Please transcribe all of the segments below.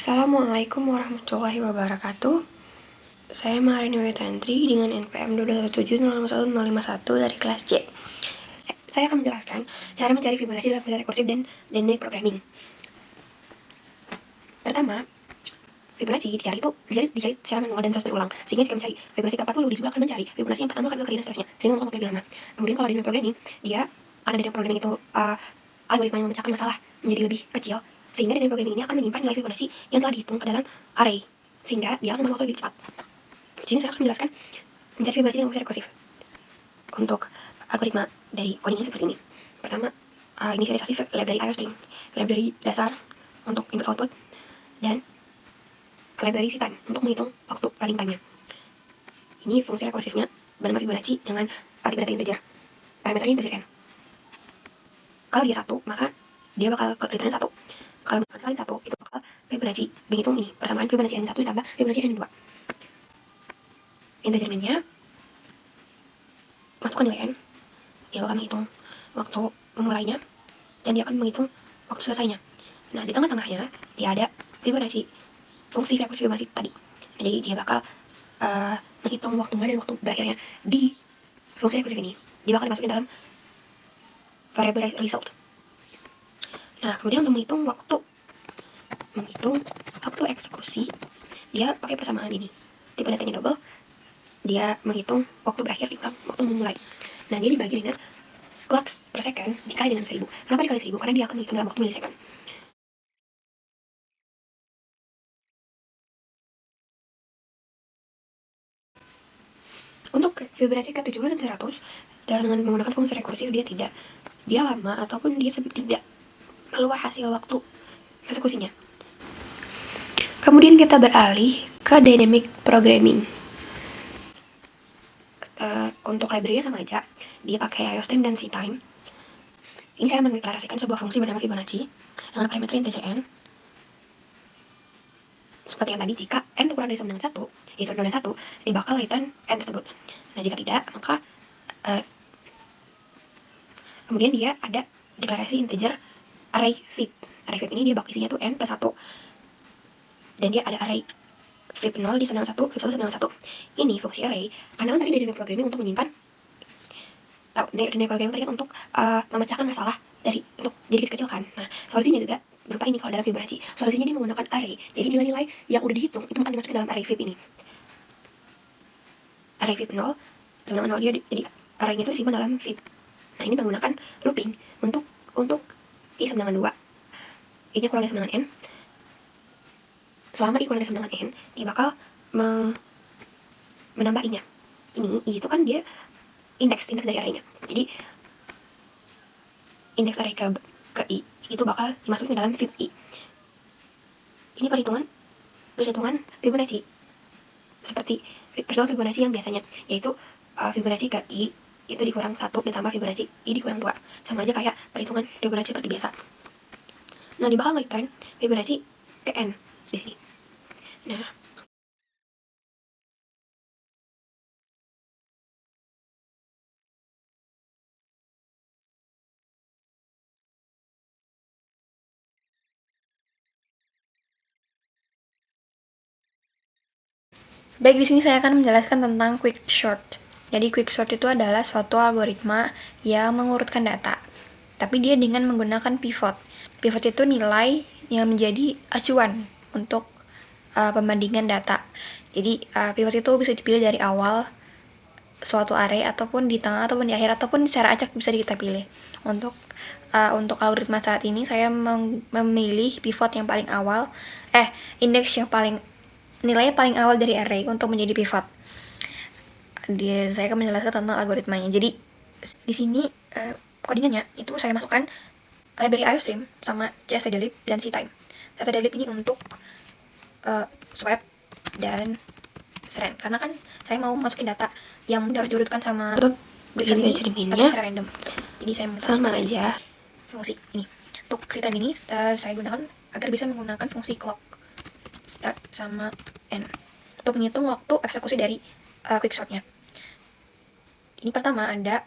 Assalamualaikum warahmatullahi wabarakatuh. Saya Marini Wetantri dengan NPM 217051051 dari kelas C. Saya akan menjelaskan cara mencari Fibonacci dalam filter rekursif dan dynamic programming. Pertama, Fibonacci dicari secara manual dan terus berulang. Sehingga jika mencari Fibonacci ke-40, dia juga akan mencari Fibonacci yang pertama, kedua, ketiga, dan seterusnya. Sehingga membutuhkan waktu lebih lama. Kemudian kalau dynamic programming, dia karena dynamic programming itu algoritma yang memecahkan masalah menjadi lebih kecil, sehingga dynamic programming ini akan menyimpan nilai Fibonacci yang telah dihitung ke dalam array, sehingga dia akan memakan waktu lebih cepat. Di sini saya akan menjelaskan mencari Fibonacci dengan fungsi rekursif. Untuk algoritma dari codingnya seperti ini. Pertama, inisialisasi library IOString, library dasar untuk input output, dan library ctime untuk menghitung waktu running time-nya. Ini fungsi rekursifnya bernama Fibonacci dengan tipe data integer. Parameternya integer n. Kalau dia 1, maka dia bakal return 1. Kalau selain 1, itu bakal Fibonacci menghitung ini, persamaan Fibonacci n1 ditambah Fibonacci n2. Integer min-nya masukkan nilai n, dia akan menghitung waktu memulainya, dan dia akan menghitung waktu selesainya. Nah, di tengah-tengahnya dia ada Fibonacci, fungsi rekursif Fibonacci tadi. Jadi dia bakal menghitung waktu mulai dan waktu berakhirnya di fungsi rekursif ini. Dia bakal dimasukin dalam variable result. Nah, kemudian untuk menghitung waktu eksekusi, dia pakai persamaan ini. Tipe datanya double, dia menghitung waktu berakhir dikurang waktu memulai. Nah, dia dibagi dengan clocks per second dikali dengan 1000. Kenapa dikali 1000? Karena dia akan menghitung dalam waktu milisecond. Untuk Fibonacci ke-70 dan 100, dengan menggunakan fungsi rekursif, dia lama ataupun dia tidak keluar hasil waktu eksekusinya. Kemudian kita beralih ke dynamic programming. Untuk library-nya sama aja, dia pakai IOString dan ctime. Ini saya mendeklarasikan sebuah fungsi bernama Fibonacci dengan parameter integer n. Seperti yang tadi, jika n kurang dari sama dengan 1, yaitu 0 dan 1, dia bakal return n tersebut. Nah, jika tidak, maka kemudian dia ada deklarasi integer array fib. Array fib ini dia bakal isinya tuh n plus 1. Dan dia ada array fib 0 di sama dengan 1, fib 1 sama dengan 1. Ini fungsi array, karena kan tadi dynamic programming untuk menyimpan, dynamic programming tadi kan untuk memecahkan masalah untuk jadi kecil-kecil kan. Nah, solusinya juga berupa ini kalau dalam Fibonacci. Solusinya dia menggunakan array. Jadi nilai-nilai yang udah dihitung itu akan dimasukin dalam array fib ini. Array fib 0 sama dengan 0, dia jadi array-nya itu disimpan dalam fib. Nah, ini menggunakan looping untuk i sama dengan 2. I-nya kurang dari sama dengan n. Selama i kurang dari sama dengan n, dia bakal menambah i-nya. I itu kan dia indeks dari array-nya. Jadi indeks array ke i itu bakal dimasukin ke dalam fib i. Ini perhitungan Fibonacci seperti perhitungan Fibonacci yang biasanya, yaitu Fibonacci ke i itu dikurang 1 ditambah Fibonacci i dikurang 2. Sama aja kayak perhitungan Fibonacci seperti biasa. Nah, dia bakal nge-return Fibonacci ke n di sini. Nah, baik, di sini saya akan menjelaskan tentang quicksort. Jadi quicksort itu adalah suatu algoritma yang mengurutkan data, tapi dia dengan menggunakan pivot. Pivot itu nilai yang menjadi acuan untuk pembandingan data. Jadi pivot itu bisa dipilih dari awal suatu array, ataupun di tengah, ataupun di akhir, ataupun secara acak bisa kita pilih. Untuk algoritma saat ini saya memilih pivot yang paling awal, indeks yang nilainya paling awal dari array untuk menjadi pivot. Saya akan menjelaskan tentang algoritmanya. Jadi di sini codingannya itu saya masukkan library IOStream sama cstdlib dan ctime. Cstdlib ini untuk swap dan seren, karena kan saya mau masukin data yang harus diurutkan sama begini cerminnya secara random. Jadi saya sama aja fungsi ini. Untuk ctime ini saya gunakan agar bisa menggunakan fungsi clock start sama n untuk menghitung waktu eksekusi dari quicksortnya. Ini pertama ada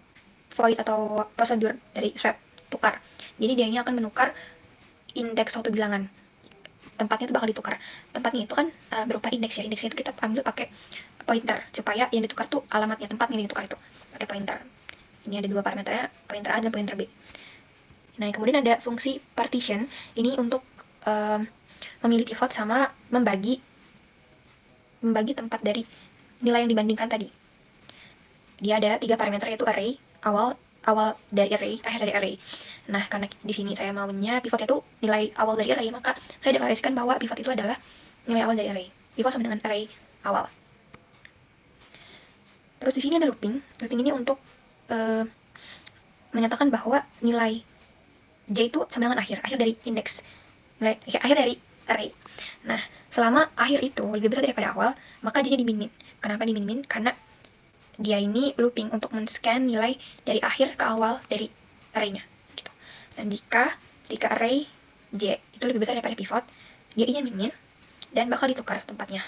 void atau prosedur dari swap tukar. Jadi dia ini akan menukar indeks suatu bilangan. tempatnya itu bakal ditukar. Tempatnya itu kan berupa indeks ya. Indeksnya itu kita ambil pakai pointer supaya yang ditukar tuh alamatnya, tempatnya yang ditukar itu pakai pointer. Ini ada dua parameternya, pointer A dan pointer B. Nah, kemudian ada fungsi partition. Ini untuk memilih pivot sama membagi tempat dari nilai yang dibandingkan tadi. Dia ada 3 parameter, yaitu array, awal dari array, akhir dari array. Nah, karena di sini saya maunya pivot itu nilai awal dari array, maka saya deklarasikan bahwa pivot itu adalah nilai awal dari array. Pivot sama dengan array awal. Terus di sini ada looping. Looping ini untuk menyatakan bahwa nilai J itu sama dengan akhir dari indeks. Akhir dari array. Nah, selama akhir itu lebih besar daripada awal, maka J-nya dimin-min. Kenapa dimin-min? Karena dia ini looping untuk men-scan nilai dari akhir ke awal dari array-nya. Gitu. Dan jika array J itu lebih besar daripada pivot, dia I-nya min-min dan bakal ditukar tempatnya.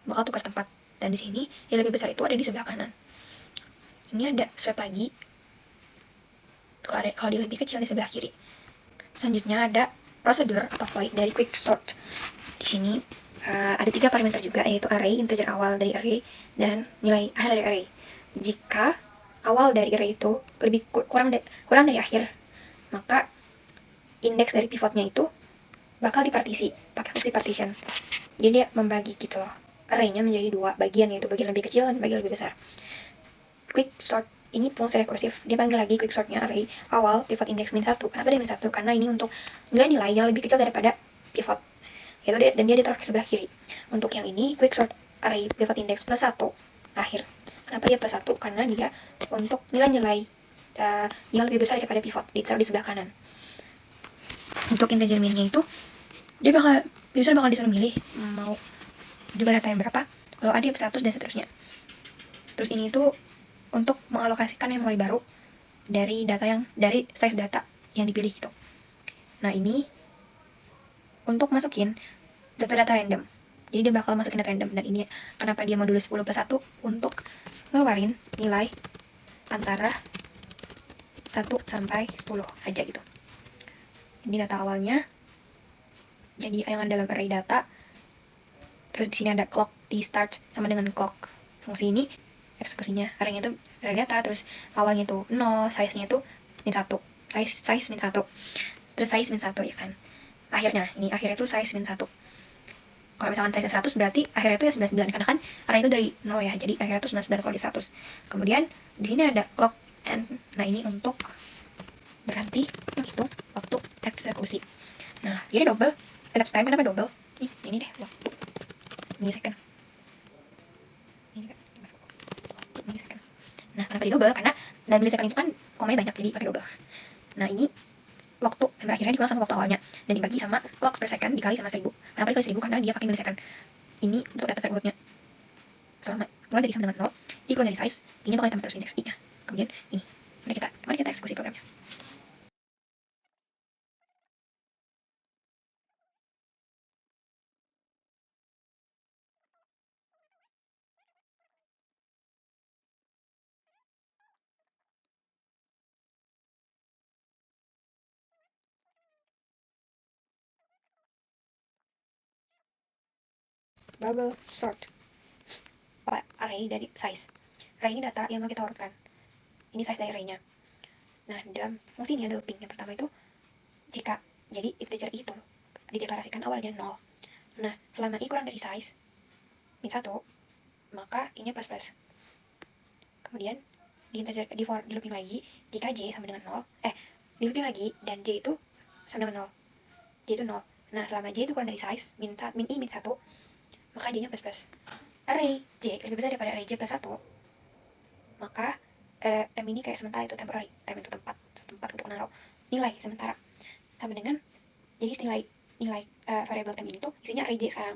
Bakal tukar tempat. Dan di sini yang lebih besar itu ada di sebelah kanan. Ini ada swap lagi. Kalau dia lebih kecil di sebelah kiri. Selanjutnya ada prosedur atau void dari quicksort. Di sini ada 3 parameter juga, yaitu array, integer awal dari array, dan nilai akhir dari array. Jika awal dari array itu lebih kurang dari akhir, maka indeks dari pivotnya itu bakal dipartisi pakai fungsi partition. Jadi dia membagi gitu loh, array-nya menjadi 2 bagian, yaitu bagian lebih kecil dan bagian lebih besar. Quicksort ini fungsi rekursif, dia panggil lagi quicksortnya array awal pivot index min 1. Kenapa dia min 1? Karena ini untuk nilai yang lebih kecil daripada pivot, dan dia ditaruh ke sebelah kiri. Untuk yang ini quicksort array pivot index plus 1 akhir. Kenapa dia plus 1? Karena dia untuk nilai-nilai yang lebih besar daripada pivot, ditaruh di sebelah kanan. Untuk integer min-nya itu dia user bakal disuruh milih mau juga data yang berapa, kalau ada yang 100 dan seterusnya. Terus ini itu untuk mengalokasikan memori baru dari size data yang dipilih gitu. Nah, ini untuk masukin data-data random. Jadi dia bakal masukin data random, dan ini kenapa dia modulus 10 plus 1, untuk ngeluarin nilai antara 1 sampai 10 aja gitu. Ini data awalnya. Jadi yang ada dalam array data. Terus di sini ada clock di start sama dengan clock. Fungsi ini eksekusinya, array-nya itu array data, terus awalnya itu 0, size-nya itu min 1. Size min 1. Terus size min 1 ya kan. Akhirnya itu size min 1. Kalau misalkan size 100 berarti akhirnya itu ya 99, karena kan array itu dari 0 ya. Jadi akhirnya itu 99 kalau di 100. Kemudian di sini ada clock end. Nah, ini untuk berhenti menghitung waktu eksekusi. Nah, jadi double elapsed time. Kenapa double? Ini deh waktu milisecond. Ini kan milisecond. Nah, kenapa di double? Karena dalam milisecond itu kan komanya banyak, jadi pakai double. Nah, ini waktu akhirnya dikurang sama waktu awalnya dan dibagi sama clocks per second dikali sama 1000. Kenapa dikali 1000? Karena dia pakai milisecond. Ini untuk data terurutnya selama mulai dari sama dengan 0 dikurang dari size, ini bakal ditambah terus indeks I-nya. Kemudian ini, mari kita eksekusi programnya. Bubble sort array dari size. Array ini data yang mau kita urutkan. Ini size dari array-nya. Nah, dalam fungsi ini ada looping. Yang pertama itu jika jadi integer I itu dideklarasikan awalnya 0. Nah, selama I kurang dari size min 1, maka I-nya plus. Kemudian di looping lagi jika J sama dengan 0, di looping lagi dan J itu sama dengan 0. J itu 0. Nah, selama J itu kurang dari size min I min 1, maka J-nya plus. Array J lebih besar daripada array J plus 1, maka term ini kayak sementara, itu temporary. Term itu tempat untuk menaruh nilai sementara. Sama dengan, jadi nilai variable term ini tuh isinya array J sekarang.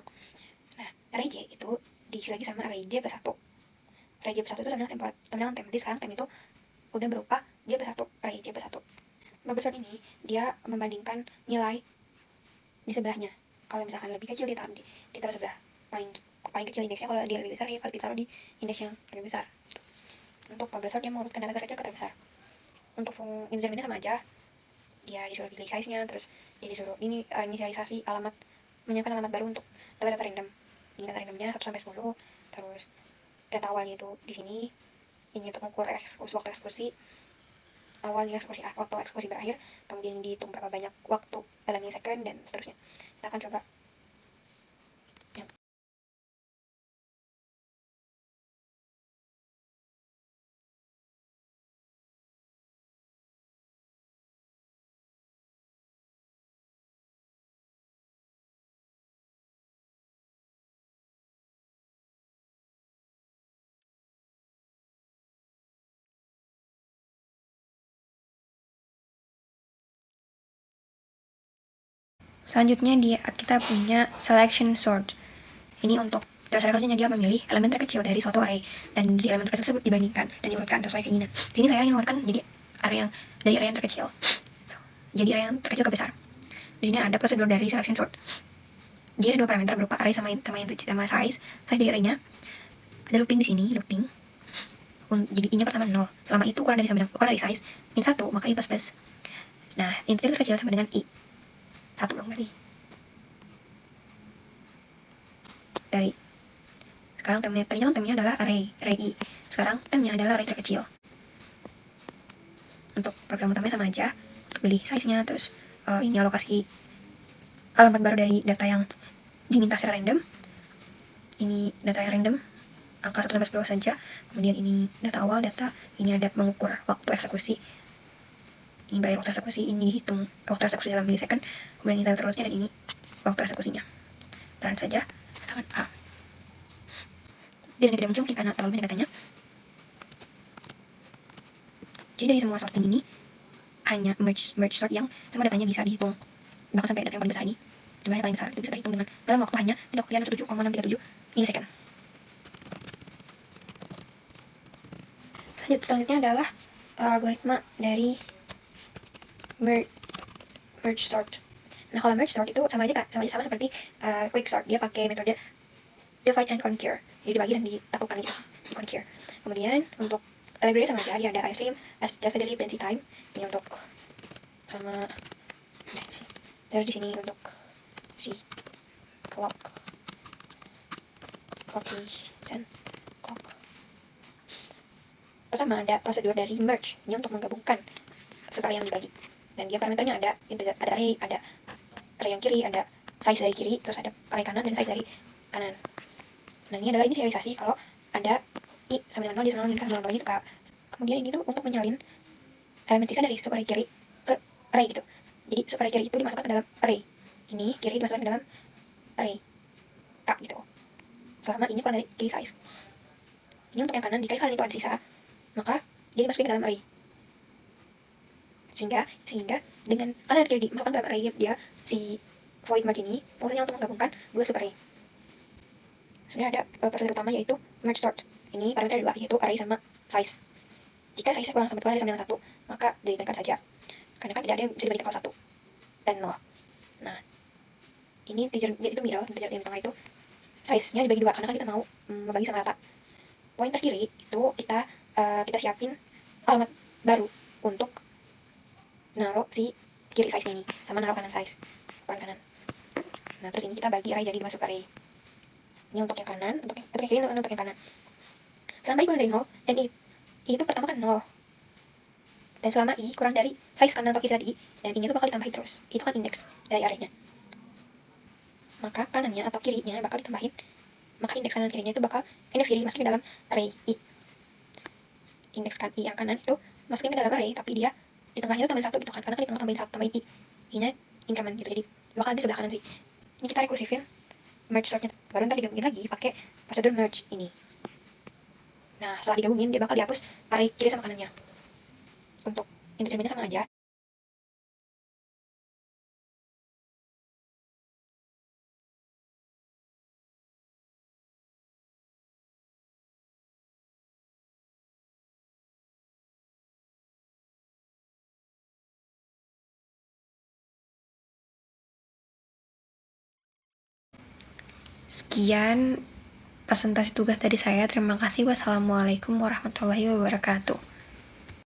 Nah, array J itu diisi lagi sama array J plus 1. Array J plus 1 itu sama dengan term. Jadi sekarang term itu udah berupa J plus 1, array J plus 1. Bubble sort ini dia membandingkan nilai di sebelahnya. Kalau misalkan lebih kecil ditaruh sebelah paling kecil indeksnya, kalau dia lebih besar ya kalau ditaruh di indeks yang lebih besar. Untuk bubble sort dia mengurutkan data terkecil ke terbesar. Untuk integer min sama aja, dia disuruh pilih size-nya, terus dia disuruh inisialisasi alamat, menyiapkan alamat baru untuk data-data random. Ini data randomnya 1 sampai 10, terus data awalnya itu di sini. Ini untuk mengukur waktu eksekusi awalnya, waktu eksekusi berakhir, kemudian dihitung berapa banyak waktu dalam milisecond, dan seterusnya. Kita akan coba. Selanjutnya kita punya selection sort. Ini untuk dasar kerjanya, dia memilih elemen terkecil dari suatu array, dan di elemen terkecil tersebut dibandingkan dan diurutkan sesuai keinginan. Sini saya ingin menurutkan jadi dari array yang terkecil jadi array yang terkecil ke besar. Di sini ada prosedur dari selection sort. Dia ada 2 parameter berupa array sama size dari arraynya. Ada looping di sini, looping. Jadi i-nya pertama 0. Selama itu ukuran dari size in 1, maka i plus plus. Nah, integer terkecil sama dengan i 1 dong berarti. Dari sekarang temnya adalah array i. Sekarang temnya adalah array terkecil. Untuk program utamanya sama aja. Untuk pilih size-nya, terus ini alokasi alamat baru dari data yang diminta secara random. Ini data yang random, angka 1 sampai 10 saja. Kemudian ini data awal, ini ada mengukur waktu eksekusi. Ini berakhir waktu eksekusi, ini dihitung waktu eksekusi dalam milisecond. Kemudian ini terusnya, dan ini waktu eksekusinya. Tahan saja, katakan A. Dan tidak muncul karena terlalu banyak datanya. Jadi dari semua sorting ini, hanya merge sort yang semua datanya bisa dihitung, bahkan sampai data yang paling besar ini, jumlahnya paling besar, itu bisa terhitung dalam waktu hanya 37,637 milisecond. Selanjutnya adalah algoritma dari merge sort. Nah, kalau merge sort itu sama seperti quick sort. Dia pakai metode divide and conquer. Jadi dibagi dan ditaklukkan gitu, di conquer. Kemudian untuk library sama aja, dia ada istream, std, dependency time. Ini untuk sama dari di sini untuk si clock dan clock. Pertama ada prosedur dari merge, ini untuk menggabungkan subarray yang dibagi, dan dia parameternya ada array, ada array yang kiri, ada size dari kiri, terus ada array kanan dan size dari kanan. Nah, ini adalah inisialisasi kalau ada i sama dengan 0, dia sama dengan 0 itu K. Kemudian ini tuh untuk menyalin elemen sisa dari subarray kiri ke array gitu. Jadi subarray kiri itu dimasukkan ke dalam array, ini kiri dimasukkan ke dalam array K gitu. Selama ini kurang dari kiri size. Ini untuk yang kanan, jika kalian itu ada sisa, maka dia dimasukin ke dalam array. Sehingga dengan kanan dan kiri dimasukkan ke dalam array, dia si void merge ini fungsinya untuk menggabungkan 2 subarray. Sebenarnya ada prosedur utama, yaitu merge sort. Ini parameter 2, yaitu array sama size. Jika size kurang sama dengan 1, maka ditekan saja, karena kan tidak ada yang bisa dibagi kalau 1 dan 0. Nah, ini integer itu middle, integer yang di tengah itu size-nya dibagi 2, karena kan kita mau membagi sama rata. Pointer kiri itu kita siapin alamat baru untuk naruh si kiri size ini, sama naruh kanan size, ukuran kanan. Nah, terus ini kita bagi array jadi 2 subarray. Ini untuk yang kanan, untuk yang kiri, untuk yang kanan. Selama i kurang dari 0, dan i itu pertama kan 0. Dan selama i kurang dari size kanan atau kiri tadi, dan i-nya itu bakal ditambahin terus. Itu kan indeks dari array-nya. Maka kanannya atau kirinya bakal ditambahin. Maka indeks kanan kirinya itu indeks kiri masukin ke dalam array i. Indeks i yang kanan itu masukin ke dalam array, tapi dia di tengahnya itu tambahin 1 gitu kan, karena kan di tengah tambahin i. I-nya increment gitu, jadi bakal di sebelah kanan sih. Ini kita rekursifin merge sortnya, baru ntar digabungin lagi pakai prosedur merge ini. Nah, setelah digabungin, dia bakal dihapus array kiri sama kanannya. Untuk integernya sama aja. Sekian presentasi tugas dari saya. Terima kasih. Wassalamualaikum warahmatullahi wabarakatuh.